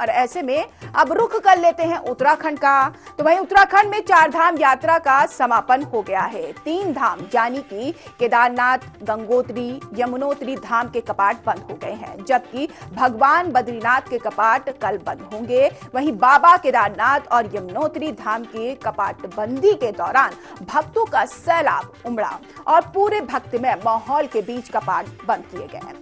और ऐसे में अब रुख कर लेते हैं उत्तराखंड का। तो वहीं उत्तराखंड में 4 धाम यात्रा का समापन हो गया है। 3 धाम यानी कि केदारनाथ, गंगोत्री, यमुनोत्री धाम के कपाट बंद हो गए हैं, जबकि भगवान बद्रीनाथ के कपाट कल बंद होंगे। वहीं बाबा केदारनाथ और यमुनोत्री धाम के कपाट बंदी के दौरान भक्तों का सैलाब उमड़ा और पूरे भक्तिमय माहौल के बीच कपाट बंद किए गए हैं।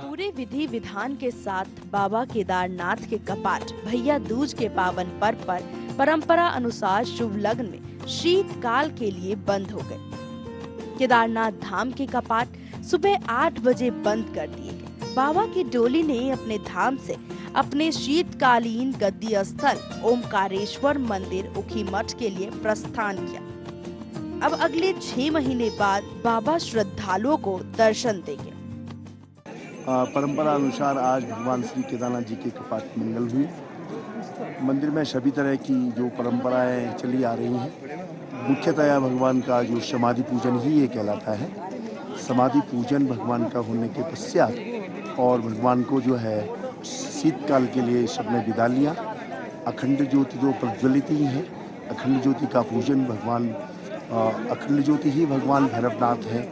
पूरे विधि विधान के साथ बाबा केदारनाथ के कपाट भैया दूज के पावन पर्व पर परंपरा अनुसार शुभ लग्न में शीतकाल के लिए बंद हो गए। केदारनाथ धाम के कपाट सुबह 8 बजे बंद कर दिए गए। बाबा की डोली ने अपने धाम से अपने शीतकालीन गद्दी स्थल ओमकारेश्वर मंदिर ऊखीमठ के लिए प्रस्थान किया। अब अगले 6 महीने बाद बाबा श्रद्धालुओं को दर्शन देंगे। परंपरा अनुसार आज भगवान श्री केदारनाथ जी के कपाट मंगल हुए। मंदिर में सभी तरह की जो परंपराएं चली आ रही हैं, मुख्यतया भगवान का जो समाधि पूजन ही ये कहलाता है। समाधि पूजन भगवान का होने के पश्चात और भगवान को जो है शीतकाल के लिए सबने विदा लिया। अखंड ज्योति जो प्रज्वलित ही है, अखंड ज्योति का पूजन भगवान अखंड ज्योति ही भगवान भैरवनाथ है।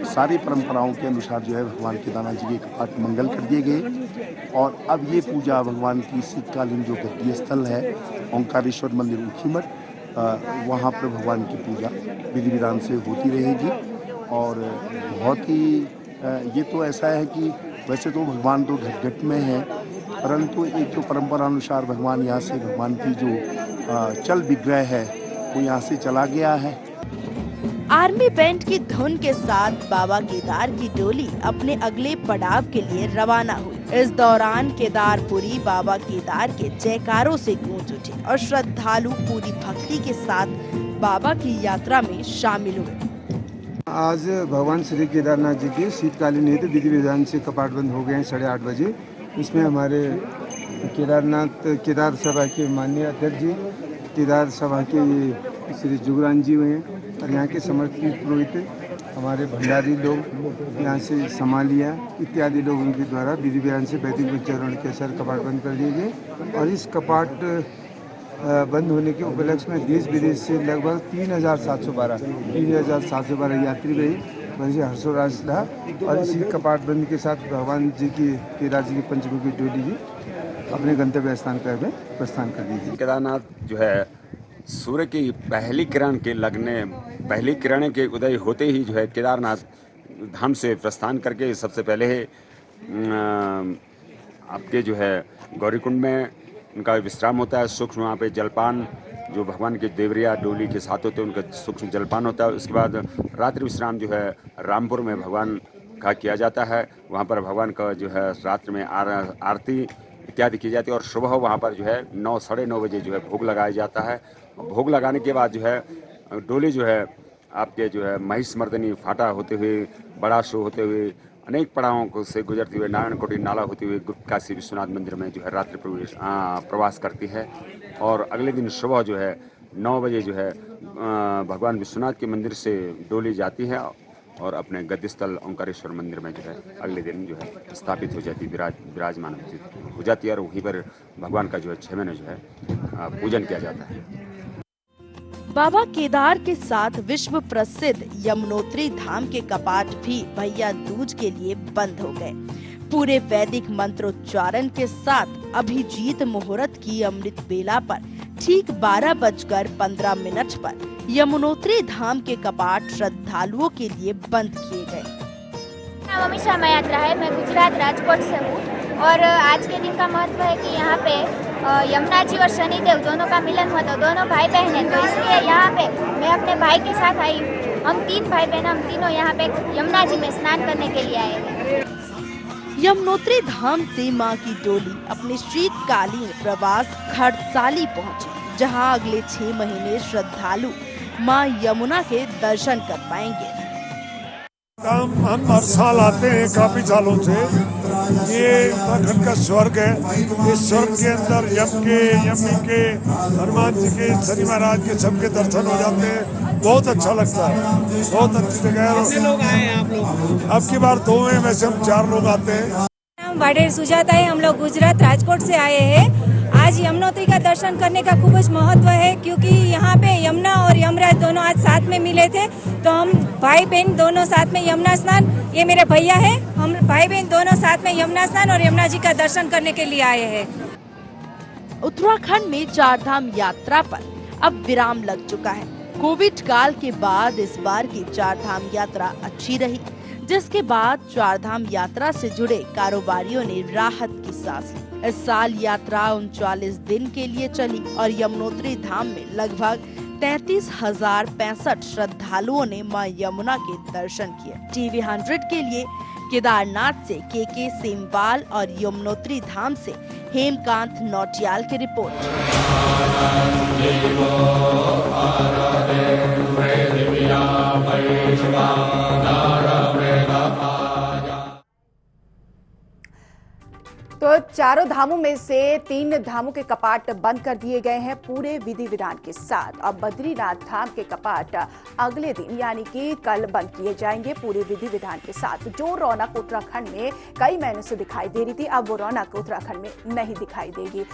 सारी परंपराओं के अनुसार जो है भगवान केदारनाथ जी के कपाट मंगल कर दिए गए और अब ये पूजा भगवान की शीतकालीन जो गद्दी स्थल है ओंकारेश्वर मंदिर ऊखीमठ, वहाँ पर भगवान की पूजा विधि विधान से होती रहेगी। और बहुत ही ये तो ऐसा है कि वैसे तो भगवान तो घट घट में है, परंतु एक जो परंपरा अनुसार भगवान यहाँ से भगवान की जो चल विग्रह है वो यहाँ से चला गया है। आर्मी बैंड की धुन के साथ बाबा केदार की डोली अपने अगले पड़ाव के लिए रवाना हुई। इस दौरान केदारपुरी बाबा केदार के जयकारों से गूंज उठे और श्रद्धालु पूरी भक्ति के साथ बाबा की यात्रा में शामिल हुए। आज भगवान श्री केदारनाथ जी के शीतकालीन हेतु विधि विधान से कपाट बंद हो गए हैं 8:30 बजे। इसमें हमारे केदार सभा के माननीय अध्यक्ष जी, केदार सभा के श्री जुगरान जी हुए हैं और यहाँ के समर्पित पुरोहित हमारे भंडारी लोग यहाँ से समालिया इत्यादि लोग उनके द्वारा विधि विधान से वैदिक उच्चारण के सर कपाट बंद कर दिए गए। और इस कपाट बंद होने के उपलक्ष्य में देश विदेश से लगभग 3,712 यात्री रही, वैसे हर्षोल्लास रहा। और इसी कपाट बंद के साथ भगवान जी की केदार जी की पंचमुखी डोली जी अपने गंतव्य स्थान पर प्रस्थान कर दी थी। केदारनाथ जो है सूर्य की पहली किरण के उदय होते ही जो है केदारनाथ धाम से प्रस्थान करके सबसे पहले आपके जो है गौरीकुंड में उनका विश्राम होता है। सूक्ष्म वहाँ पे जलपान जो भगवान के देवरिया डोली के साथ होते हैं उनका सूक्ष्म जलपान होता है। उसके बाद रात्रि विश्राम जो है रामपुर में भगवान का किया जाता है। वहाँ पर भगवान का जो है रात्रि में आरती इत्यादि की जाती है और सुबह वहाँ पर जो है 9 साढ़े 9 बजे जो है भोग लगाया जाता है। भोग लगाने के बाद जो है डोली जो है आपके जो है महिष मर्दनी फाटा होते हुए, बड़ा शो होते हुए, अनेक पड़ावों को से गुजरते हुए नारायण कोटि नाला होते हुए गुप्त काशी विश्वनाथ मंदिर में जो है रात्रि प्रवास करती है। और अगले दिन सुबह जो है 9 बजे जो है भगवान विश्वनाथ के मंदिर से डोली जाती है और अपने गद्दी स्थल ओंकारेश्वर मंदिर में जो है अगले दिन जो है स्थापित हो जाती है, विराजमान हो जाती है और वहीं पर भगवान का जो है 6 महीने जो है पूजन किया जाता है। बाबा केदार के साथ विश्व प्रसिद्ध यमुनोत्री धाम के कपाट भी भैया दूज के लिए बंद हो गए। पूरे वैदिक मंत्रोच्चारण के साथ अभिजीत मुहूर्त की अमृत बेला पर ठीक 12:15 पर यमुनोत्री धाम के कपाट श्रद्धालुओं के लिए बंद किए गए। अमीषा यात्रा है, मैं गुजरात राजकोट से हूँ और आज के दिन का महत्व है कि यहाँ पे यमुना जी और शनिदेव दोनों का मिलन हुआ, तो दोनों भाई बहन हैं, तो इसलिए यहाँ पे मैं अपने भाई के साथ आई। हम 3 भाई बहन, हम तीनों यहाँ पे यमुना जी में स्नान करने के लिए आए हैं। यमुनोत्री धाम से मां की डोली अपने शीतकालीन प्रवास खड़साली पहुंची, जहां अगले 6 महीने श्रद्धालु मां यमुना के दर्शन कर पाएंगे। हम हर साल आते हैं काफी सालों से। ये उत्तराखंड का स्वर्ग है। इस स्वर्ग के अंदर यमी के, हनुमान जी के, शनि महाराज के सबके दर्शन हो जाते हैं। बहुत अच्छा लगता है, बहुत अच्छी जगह है। कितने लोग आए हैं आप लोग? अब की बार 2 हैं, वैसे हम 4 लोग आते हैं। नाम वाडेर सुजाता है। हम लोग गुजरात राजकोट से आए हैं। आज यमुनोत्री का दर्शन करने का खूब महत्व है, क्योंकि यहाँ पे यमुना और यमराज दोनों आज साथ में मिले थे। तो हम भाई बहन दोनों साथ में यमुना स्नान, ये मेरे भैया है, हम भाई बहन दोनों साथ में यमुना स्नान और यमुना जी का दर्शन करने के लिए आए हैं। उत्तराखंड में 4 धाम यात्रा पर अब विराम लग चुका है। कोविड काल के बाद इस बार की 4 धाम यात्रा अच्छी रही, जिसके बाद 4 धाम यात्रा से जुड़े कारोबारियों ने राहत की सांस ली। इस साल यात्रा 39 दिन के लिए चली और यमुनोत्री धाम में लगभग 33,065 श्रद्धालुओं ने मां यमुना के दर्शन किए। टीवी 100 के लिए केदारनाथ से के सेमवाल और यमुनोत्री धाम से हेमकांत नौटियाल की रिपोर्ट। तो चारों धामों में से 3 धामों के कपाट बंद कर दिए गए हैं पूरे विधि विधान के साथ। अब बद्रीनाथ धाम के कपाट अगले दिन यानी कि कल बंद किए जाएंगे पूरे विधि विधान के साथ। जो रौनक उत्तराखंड में कई महीनों से दिखाई दे रही थी, अब वो रौनक उत्तराखंड में नहीं दिखाई देगी।